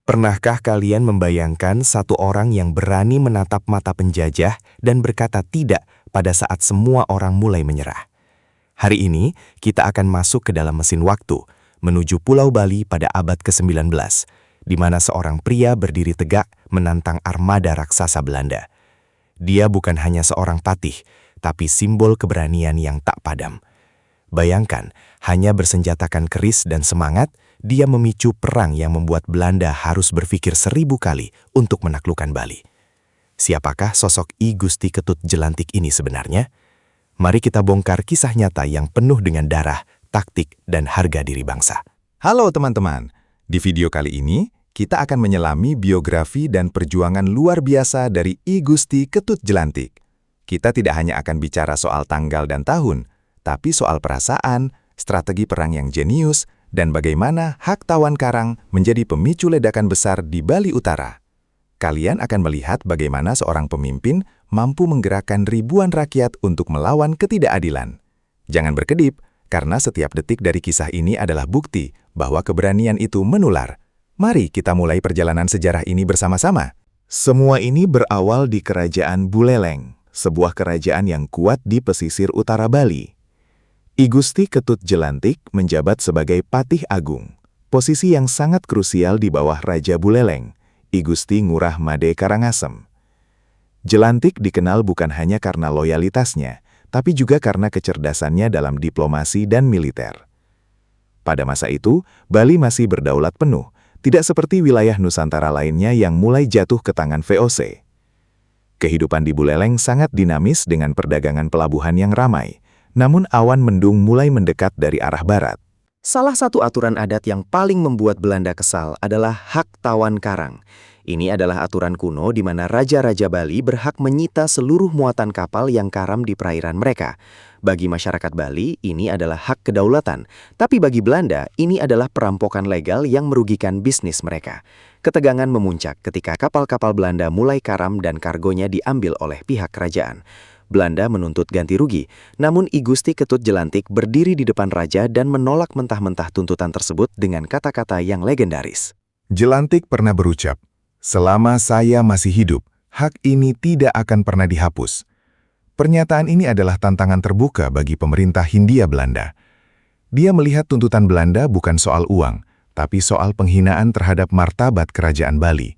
Pernahkah kalian membayangkan satu orang yang berani menatap mata penjajah dan berkata tidak pada saat semua orang mulai menyerah? Hari ini, kita akan masuk ke dalam mesin waktu, menuju Pulau Bali pada abad ke-19, di mana seorang pria berdiri tegak menantang armada raksasa Belanda. Dia bukan hanya seorang patih, tapi simbol keberanian yang tak padam. Bayangkan, hanya bersenjatakan keris dan semangat, dia memicu perang yang membuat Belanda harus berpikir 1000 kali untuk menaklukkan Bali. Siapakah sosok I Gusti Ketut Jelantik ini sebenarnya? Mari kita bongkar kisah nyata yang penuh dengan darah, taktik, dan harga diri bangsa. Halo teman-teman, di video kali ini kita akan menyelami biografi dan perjuangan luar biasa dari I Gusti Ketut Jelantik. Kita tidak hanya akan bicara soal tanggal dan tahun, tapi soal perasaan, strategi perang yang jenius, dan bagaimana hak tawan karang menjadi pemicu ledakan besar di Bali Utara. Kalian akan melihat bagaimana seorang pemimpin mampu menggerakkan ribuan rakyat untuk melawan ketidakadilan. Jangan berkedip, karena setiap detik dari kisah ini adalah bukti bahwa keberanian itu menular. Mari kita mulai perjalanan sejarah ini bersama-sama. Semua ini berawal di Kerajaan Buleleng, sebuah kerajaan yang kuat di pesisir utara Bali. I Gusti Ketut Jelantik menjabat sebagai Patih Agung, posisi yang sangat krusial di bawah Raja Buleleng, I Gusti Ngurah Made Karangasem. Jelantik dikenal bukan hanya karena loyalitasnya, tapi juga karena kecerdasannya dalam diplomasi dan militer. Pada masa itu, Bali masih berdaulat penuh, tidak seperti wilayah Nusantara lainnya yang mulai jatuh ke tangan VOC. Kehidupan di Buleleng sangat dinamis dengan perdagangan pelabuhan yang ramai. Namun awan mendung mulai mendekat dari arah barat. Salah satu aturan adat yang paling membuat Belanda kesal adalah hak tawan karang. Ini adalah aturan kuno di mana raja-raja Bali berhak menyita seluruh muatan kapal yang karam di perairan mereka. Bagi masyarakat Bali, ini adalah hak kedaulatan. Tapi bagi Belanda, ini adalah perampokan legal yang merugikan bisnis mereka. Ketegangan memuncak ketika kapal-kapal Belanda mulai karam dan kargonya diambil oleh pihak kerajaan. Belanda menuntut ganti rugi, namun I Gusti Ketut Jelantik berdiri di depan raja dan menolak mentah-mentah tuntutan tersebut dengan kata-kata yang legendaris. Jelantik pernah berucap, "Selama saya masih hidup, hak ini tidak akan pernah dihapus." Pernyataan ini adalah tantangan terbuka bagi pemerintah Hindia Belanda. Dia melihat tuntutan Belanda bukan soal uang, tapi soal penghinaan terhadap martabat kerajaan Bali.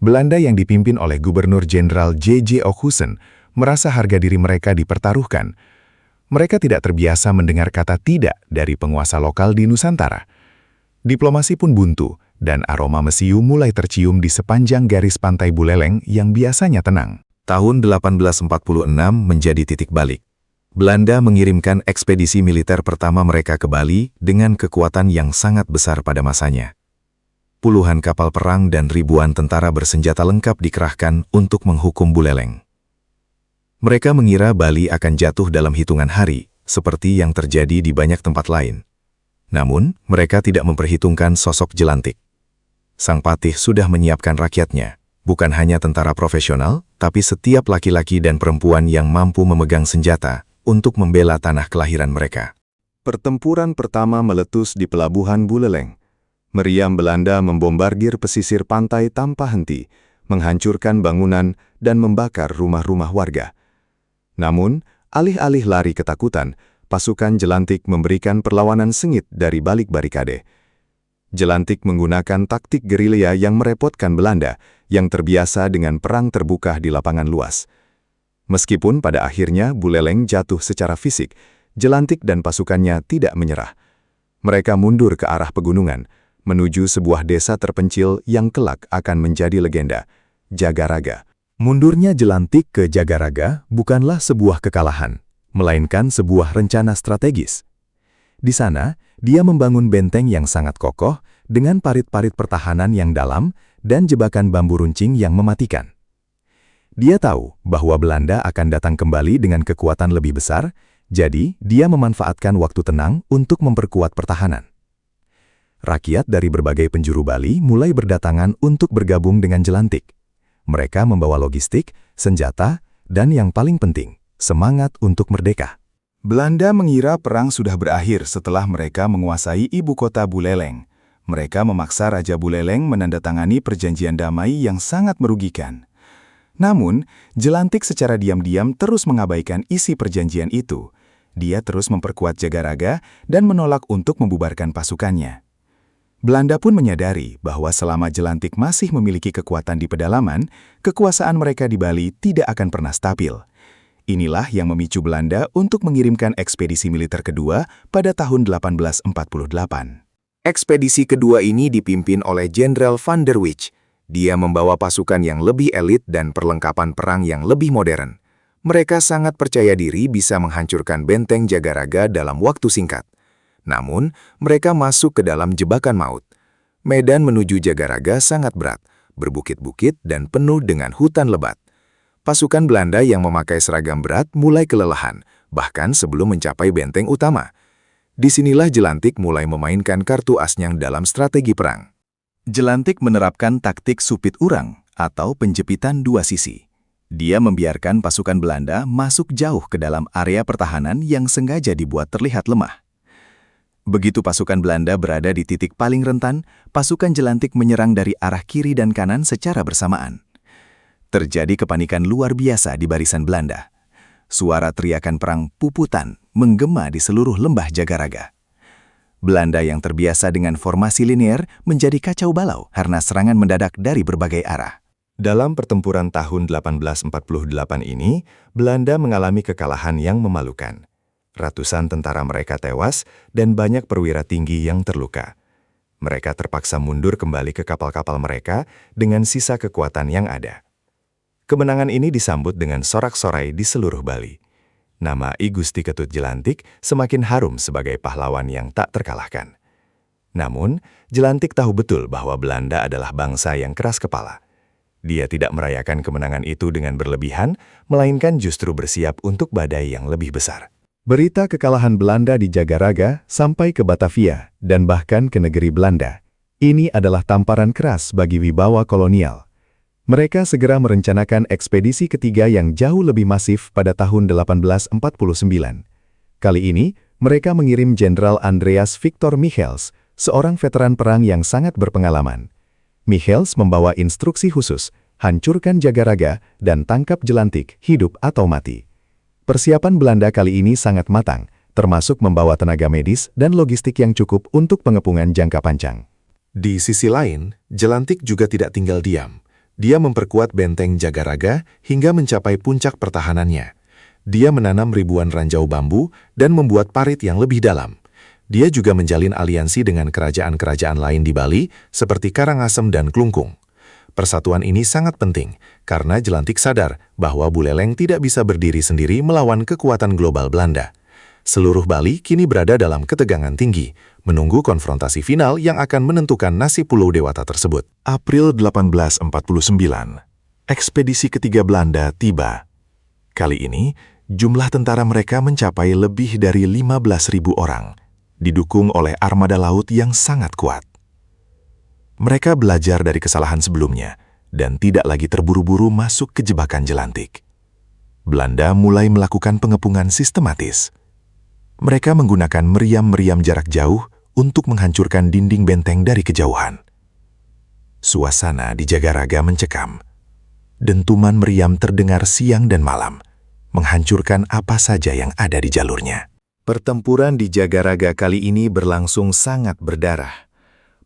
Belanda yang dipimpin oleh Gubernur Jenderal J.J. Okhuysen merasa harga diri mereka dipertaruhkan. Mereka tidak terbiasa mendengar kata tidak dari penguasa lokal di Nusantara. Diplomasi pun buntu, dan aroma mesiu mulai tercium di sepanjang garis pantai Buleleng yang biasanya tenang. Tahun 1846 menjadi titik balik. Belanda mengirimkan ekspedisi militer pertama mereka ke Bali dengan kekuatan yang sangat besar pada masanya. Puluhan kapal perang dan ribuan tentara bersenjata lengkap dikerahkan untuk menghukum Buleleng. Mereka mengira Bali akan jatuh dalam hitungan hari, seperti yang terjadi di banyak tempat lain. Namun, mereka tidak memperhitungkan sosok Jelantik. Sang Patih sudah menyiapkan rakyatnya, bukan hanya tentara profesional, tapi setiap laki-laki dan perempuan yang mampu memegang senjata untuk membela tanah kelahiran mereka. Pertempuran pertama meletus di pelabuhan Buleleng. Meriam Belanda membombardir pesisir pantai tanpa henti, menghancurkan bangunan dan membakar rumah-rumah warga. Namun, alih-alih lari ketakutan, pasukan Jelantik memberikan perlawanan sengit dari balik barikade. Jelantik menggunakan taktik gerilya yang merepotkan Belanda, yang terbiasa dengan perang terbuka di lapangan luas. Meskipun pada akhirnya Buleleng jatuh secara fisik, Jelantik dan pasukannya tidak menyerah. Mereka mundur ke arah pegunungan, menuju sebuah desa terpencil yang kelak akan menjadi legenda, Jagaraga. Mundurnya Jelantik ke Jagaraga bukanlah sebuah kekalahan, melainkan sebuah rencana strategis. Di sana, dia membangun benteng yang sangat kokoh dengan parit-parit pertahanan yang dalam dan jebakan bambu runcing yang mematikan. Dia tahu bahwa Belanda akan datang kembali dengan kekuatan lebih besar, jadi dia memanfaatkan waktu tenang untuk memperkuat pertahanan. Rakyat dari berbagai penjuru Bali mulai berdatangan untuk bergabung dengan Jelantik. Mereka membawa logistik, senjata, dan yang paling penting, semangat untuk merdeka. Belanda mengira perang sudah berakhir setelah mereka menguasai ibu kota Buleleng. Mereka memaksa Raja Buleleng menandatangani perjanjian damai yang sangat merugikan. Namun, Jelantik secara diam-diam terus mengabaikan isi perjanjian itu. Dia terus memperkuat Jagaraga dan menolak untuk membubarkan pasukannya. Belanda pun menyadari bahwa selama Jelantik masih memiliki kekuatan di pedalaman, kekuasaan mereka di Bali tidak akan pernah stabil. Inilah yang memicu Belanda untuk mengirimkan ekspedisi militer kedua pada tahun 1848. Ekspedisi kedua ini dipimpin oleh Jenderal Van der Wijk. Dia membawa pasukan yang lebih elit dan perlengkapan perang yang lebih modern. Mereka sangat percaya diri bisa menghancurkan benteng Jagaraga dalam waktu singkat. Namun, mereka masuk ke dalam jebakan maut. Medan menuju Jagaraga sangat berat, berbukit-bukit dan penuh dengan hutan lebat. Pasukan Belanda yang memakai seragam berat mulai kelelahan, bahkan sebelum mencapai benteng utama. Disinilah Jelantik mulai memainkan kartu asnya dalam strategi perang. Jelantik menerapkan taktik supit urang atau penjepitan dua sisi. Dia membiarkan pasukan Belanda masuk jauh ke dalam area pertahanan yang sengaja dibuat terlihat lemah. Begitu pasukan Belanda berada di titik paling rentan, pasukan Jelantik menyerang dari arah kiri dan kanan secara bersamaan. Terjadi kepanikan luar biasa di barisan Belanda. Suara teriakan perang puputan menggema di seluruh lembah Jagaraga. Belanda yang terbiasa dengan formasi linier menjadi kacau balau karena serangan mendadak dari berbagai arah. Dalam pertempuran tahun 1848 ini, Belanda mengalami kekalahan yang memalukan. Ratusan tentara mereka tewas dan banyak perwira tinggi yang terluka. Mereka terpaksa mundur kembali ke kapal-kapal mereka dengan sisa kekuatan yang ada. Kemenangan ini disambut dengan sorak-sorai di seluruh Bali. Nama I Gusti Ketut Jelantik semakin harum sebagai pahlawan yang tak terkalahkan. Namun, Jelantik tahu betul bahwa Belanda adalah bangsa yang keras kepala. Dia tidak merayakan kemenangan itu dengan berlebihan, melainkan justru bersiap untuk badai yang lebih besar. Berita kekalahan Belanda di Jagaraga sampai ke Batavia dan bahkan ke negeri Belanda. Ini adalah tamparan keras bagi wibawa kolonial. Mereka segera merencanakan ekspedisi ketiga yang jauh lebih masif pada tahun 1849. Kali ini, mereka mengirim Jenderal Andreas Victor Michels, seorang veteran perang yang sangat berpengalaman. Michels membawa instruksi khusus, hancurkan Jagaraga dan tangkap Jelantik, hidup atau mati. Persiapan Belanda kali ini sangat matang, termasuk membawa tenaga medis dan logistik yang cukup untuk pengepungan jangka panjang. Di sisi lain, Jelantik juga tidak tinggal diam. Dia memperkuat benteng Jagaraga hingga mencapai puncak pertahanannya. Dia menanam ribuan ranjau bambu dan membuat parit yang lebih dalam. Dia juga menjalin aliansi dengan kerajaan-kerajaan lain di Bali, seperti Karangasem dan Klungkung. Persatuan ini sangat penting, karena Jelantik sadar bahwa Buleleng tidak bisa berdiri sendiri melawan kekuatan global Belanda. Seluruh Bali kini berada dalam ketegangan tinggi, menunggu konfrontasi final yang akan menentukan nasib Pulau Dewata tersebut. April 1849, ekspedisi ketiga Belanda tiba. Kali ini, jumlah tentara mereka mencapai lebih dari 15.000 orang, didukung oleh armada laut yang sangat kuat. Mereka belajar dari kesalahan sebelumnya dan tidak lagi terburu-buru masuk ke jebakan Jelantik. Belanda mulai melakukan pengepungan sistematis. Mereka menggunakan meriam-meriam jarak jauh untuk menghancurkan dinding benteng dari kejauhan. Suasana di Jagaraga mencekam. Dentuman meriam terdengar siang dan malam, menghancurkan apa saja yang ada di jalurnya. Pertempuran di Jagaraga kali ini berlangsung sangat berdarah.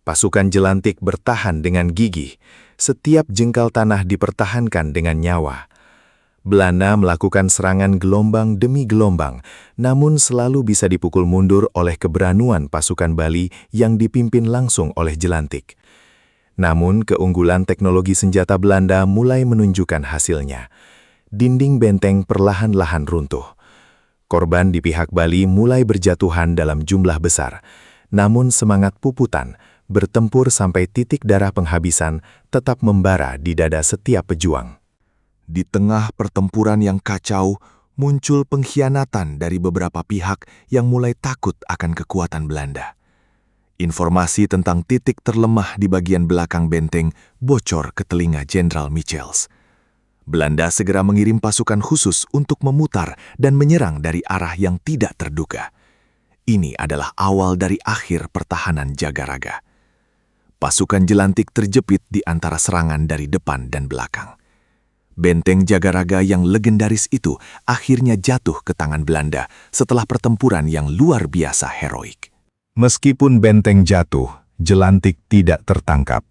Pasukan Jelantik bertahan dengan gigih. Setiap jengkal tanah dipertahankan dengan nyawa. Belanda melakukan serangan gelombang demi gelombang, namun selalu bisa dipukul mundur oleh keberanian pasukan Bali yang dipimpin langsung oleh Jelantik. Namun, keunggulan teknologi senjata Belanda mulai menunjukkan hasilnya. Dinding benteng perlahan-lahan runtuh. Korban di pihak Bali mulai berjatuhan dalam jumlah besar, namun semangat puputan, bertempur sampai titik darah penghabisan, tetap membara di dada setiap pejuang. Di tengah pertempuran yang kacau, muncul pengkhianatan dari beberapa pihak yang mulai takut akan kekuatan Belanda. Informasi tentang titik terlemah di bagian belakang benteng bocor ke telinga Jenderal Michels. Belanda segera mengirim pasukan khusus untuk memutar dan menyerang dari arah yang tidak terduga. Ini adalah awal dari akhir pertahanan Jagaraga. Pasukan Jelantik terjepit di antara serangan dari depan dan belakang. Benteng Jagaraga yang legendaris itu akhirnya jatuh ke tangan Belanda setelah pertempuran yang luar biasa heroik. Meskipun benteng jatuh, Jelantik tidak tertangkap.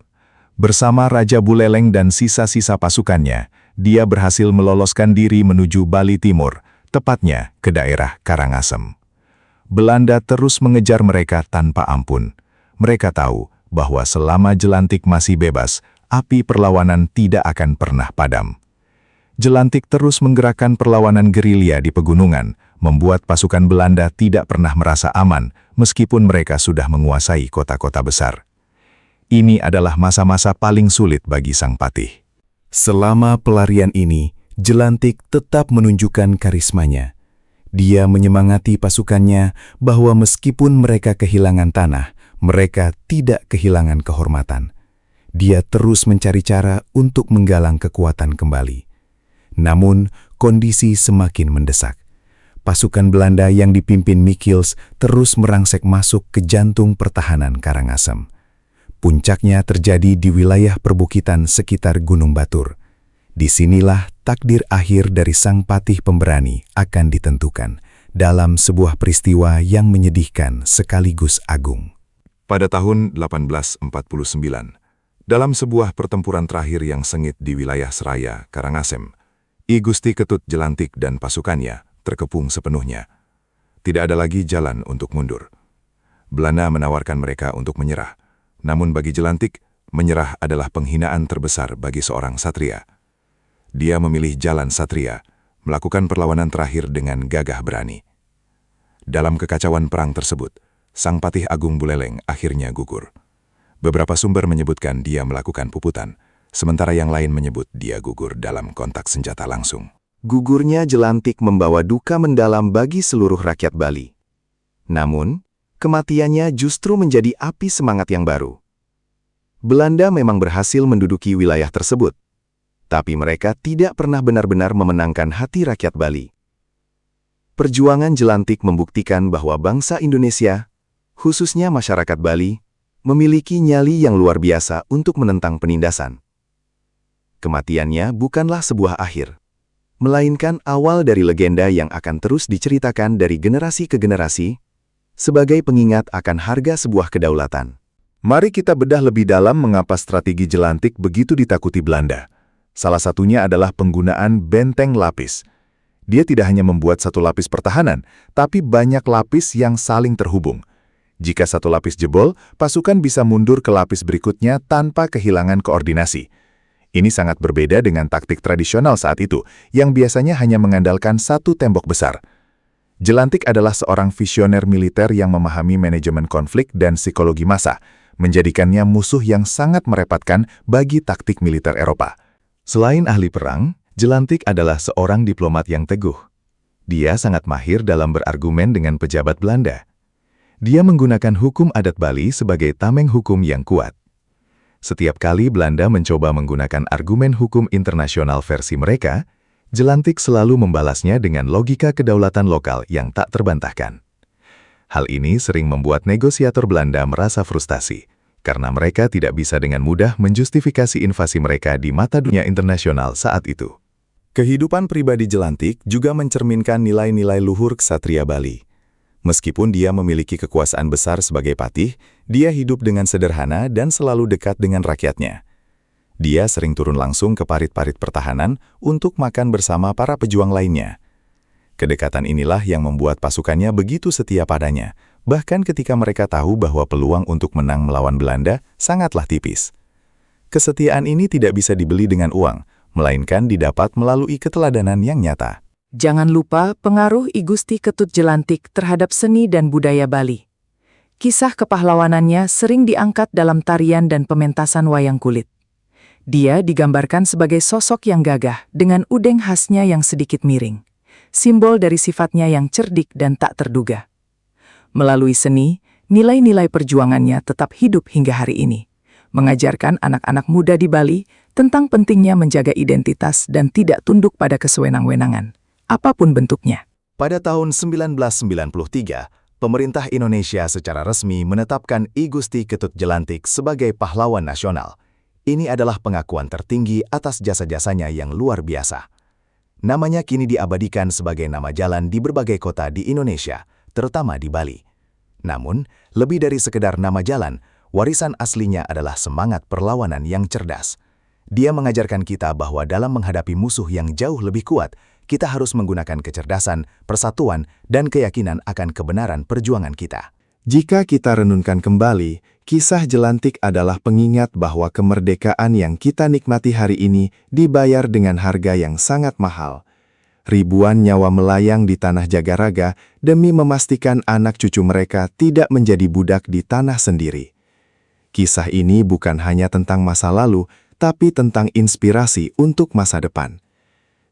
Bersama Raja Buleleng dan sisa-sisa pasukannya, dia berhasil meloloskan diri menuju Bali Timur, tepatnya ke daerah Karangasem. Belanda terus mengejar mereka tanpa ampun. Mereka tahu bahwa selama Jelantik masih bebas, api perlawanan tidak akan pernah padam. Jelantik terus menggerakkan perlawanan gerilya di pegunungan, membuat pasukan Belanda tidak pernah merasa aman meskipun mereka sudah menguasai kota-kota besar. Ini adalah masa-masa paling sulit bagi Sang Patih. Selama pelarian ini, Jelantik tetap menunjukkan karismanya. Dia menyemangati pasukannya bahwa meskipun mereka kehilangan tanah, mereka tidak kehilangan kehormatan. Dia terus mencari cara untuk menggalang kekuatan kembali. Namun, kondisi semakin mendesak. Pasukan Belanda yang dipimpin Michiels terus merangsek masuk ke jantung pertahanan Karangasem. Puncaknya terjadi di wilayah perbukitan sekitar Gunung Batur. Disinilah takdir akhir dari Sang Patih Pemberani akan ditentukan dalam sebuah peristiwa yang menyedihkan sekaligus agung. Pada tahun 1849, dalam sebuah pertempuran terakhir yang sengit di wilayah Seraya, Karangasem, I Gusti Ketut Jelantik dan pasukannya terkepung sepenuhnya. Tidak ada lagi jalan untuk mundur. Belanda menawarkan mereka untuk menyerah. Namun bagi Jelantik, menyerah adalah penghinaan terbesar bagi seorang satria. Dia memilih jalan satria, melakukan perlawanan terakhir dengan gagah berani. Dalam kekacauan perang tersebut, Sang Patih Agung Buleleng akhirnya gugur. Beberapa sumber menyebutkan dia melakukan puputan, sementara yang lain menyebut dia gugur dalam kontak senjata langsung. Gugurnya Jelantik membawa duka mendalam bagi seluruh rakyat Bali. Namun, kematiannya justru menjadi api semangat yang baru. Belanda memang berhasil menduduki wilayah tersebut, tapi mereka tidak pernah benar-benar memenangkan hati rakyat Bali. Perjuangan Jelantik membuktikan bahwa bangsa Indonesia, khususnya masyarakat Bali, memiliki nyali yang luar biasa untuk menentang penindasan. Kematiannya bukanlah sebuah akhir, melainkan awal dari legenda yang akan terus diceritakan dari generasi ke generasi, sebagai pengingat akan harga sebuah kedaulatan. Mari kita bedah lebih dalam mengapa strategi Jelantik begitu ditakuti Belanda. Salah satunya adalah penggunaan benteng lapis. Dia tidak hanya membuat satu lapis pertahanan, tapi banyak lapis yang saling terhubung. Jika satu lapis jebol, pasukan bisa mundur ke lapis berikutnya tanpa kehilangan koordinasi. Ini sangat berbeda dengan taktik tradisional saat itu, yang biasanya hanya mengandalkan satu tembok besar. Jelantik adalah seorang visioner militer yang memahami manajemen konflik dan psikologi massa, menjadikannya musuh yang sangat merepotkan bagi taktik militer Eropa. Selain ahli perang, Jelantik adalah seorang diplomat yang teguh. Dia sangat mahir dalam berargumen dengan pejabat Belanda. Dia menggunakan hukum adat Bali sebagai tameng hukum yang kuat. Setiap kali Belanda mencoba menggunakan argumen hukum internasional versi mereka, Jelantik selalu membalasnya dengan logika kedaulatan lokal yang tak terbantahkan. Hal ini sering membuat negosiator Belanda merasa frustasi, karena mereka tidak bisa dengan mudah menjustifikasi invasi mereka di mata dunia internasional saat itu. Kehidupan pribadi Jelantik juga mencerminkan nilai-nilai luhur ksatria Bali. Meskipun dia memiliki kekuasaan besar sebagai patih, dia hidup dengan sederhana dan selalu dekat dengan rakyatnya. Dia sering turun langsung ke parit-parit pertahanan untuk makan bersama para pejuang lainnya. Kedekatan inilah yang membuat pasukannya begitu setia padanya, bahkan ketika mereka tahu bahwa peluang untuk menang melawan Belanda sangatlah tipis. Kesetiaan ini tidak bisa dibeli dengan uang, melainkan didapat melalui keteladanan yang nyata. Jangan lupa pengaruh I Gusti Ketut Jelantik terhadap seni dan budaya Bali. Kisah kepahlawanannya sering diangkat dalam tarian dan pementasan wayang kulit. Dia digambarkan sebagai sosok yang gagah dengan udeng khasnya yang sedikit miring, simbol dari sifatnya yang cerdik dan tak terduga. Melalui seni, nilai-nilai perjuangannya tetap hidup hingga hari ini, mengajarkan anak-anak muda di Bali tentang pentingnya menjaga identitas dan tidak tunduk pada kesewenang-wenangan, apapun bentuknya. Pada tahun 1993, pemerintah Indonesia secara resmi menetapkan I Gusti Ketut Jelantik sebagai pahlawan nasional. Ini adalah pengakuan tertinggi atas jasa-jasanya yang luar biasa. Namanya kini diabadikan sebagai nama jalan di berbagai kota di Indonesia, terutama di Bali. Namun, lebih dari sekedar nama jalan, warisan aslinya adalah semangat perlawanan yang cerdas. Dia mengajarkan kita bahwa dalam menghadapi musuh yang jauh lebih kuat, kita harus menggunakan kecerdasan, persatuan, dan keyakinan akan kebenaran perjuangan kita. Jika kita renungkan kembali, kisah Jelantik adalah pengingat bahwa kemerdekaan yang kita nikmati hari ini dibayar dengan harga yang sangat mahal. Ribuan nyawa melayang di tanah Jagaraga demi memastikan anak cucu mereka tidak menjadi budak di tanah sendiri. Kisah ini bukan hanya tentang masa lalu, tapi tentang inspirasi untuk masa depan.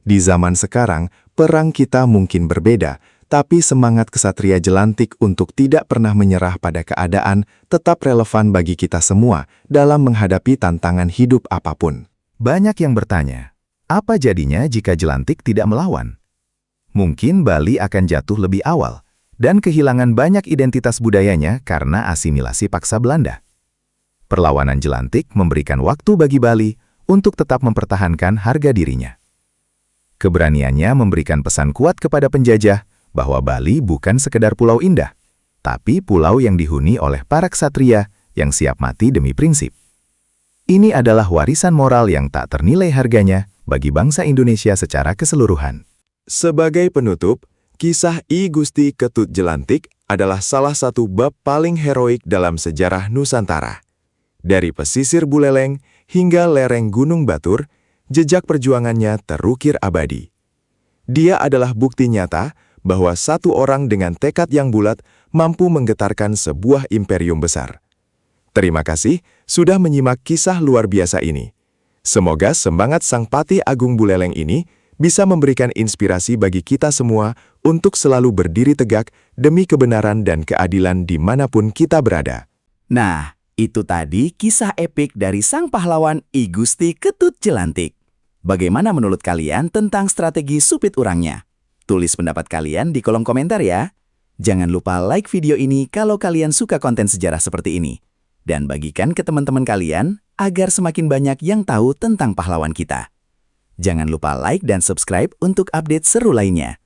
Di zaman sekarang, perang kita mungkin berbeda, tapi semangat kesatria Jelantik untuk tidak pernah menyerah pada keadaan tetap relevan bagi kita semua dalam menghadapi tantangan hidup apapun. Banyak yang bertanya, apa jadinya jika Jelantik tidak melawan? Mungkin Bali akan jatuh lebih awal dan kehilangan banyak identitas budayanya karena asimilasi paksa Belanda. Perlawanan Jelantik memberikan waktu bagi Bali untuk tetap mempertahankan harga dirinya. Keberaniannya memberikan pesan kuat kepada penjajah bahwa Bali bukan sekedar pulau indah, tapi pulau yang dihuni oleh para ksatria yang siap mati demi prinsip. Ini adalah warisan moral yang tak ternilai harganya bagi bangsa Indonesia secara keseluruhan. Sebagai penutup, kisah I Gusti Ketut Jelantik adalah salah satu bab paling heroik dalam sejarah Nusantara. Dari pesisir Buleleng hingga lereng Gunung Batur, jejak perjuangannya terukir abadi. Dia adalah bukti nyata bahwa satu orang dengan tekad yang bulat mampu menggetarkan sebuah imperium besar. Terima kasih sudah menyimak kisah luar biasa ini. Semoga semangat Sang Patih Agung Buleleng ini bisa memberikan inspirasi bagi kita semua untuk selalu berdiri tegak demi kebenaran dan keadilan dimanapun kita berada. Nah, itu tadi kisah epik dari sang pahlawan I Gusti Ketut Jelantik. Bagaimana menurut kalian tentang strategi supit urangnya? Tulis pendapat kalian di kolom komentar ya. Jangan lupa like video ini kalau kalian suka konten sejarah seperti ini. Dan bagikan ke teman-teman kalian agar semakin banyak yang tahu tentang pahlawan kita. Jangan lupa like dan subscribe untuk update seru lainnya.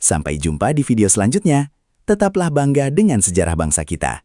Sampai jumpa di video selanjutnya. Tetaplah bangga dengan sejarah bangsa kita.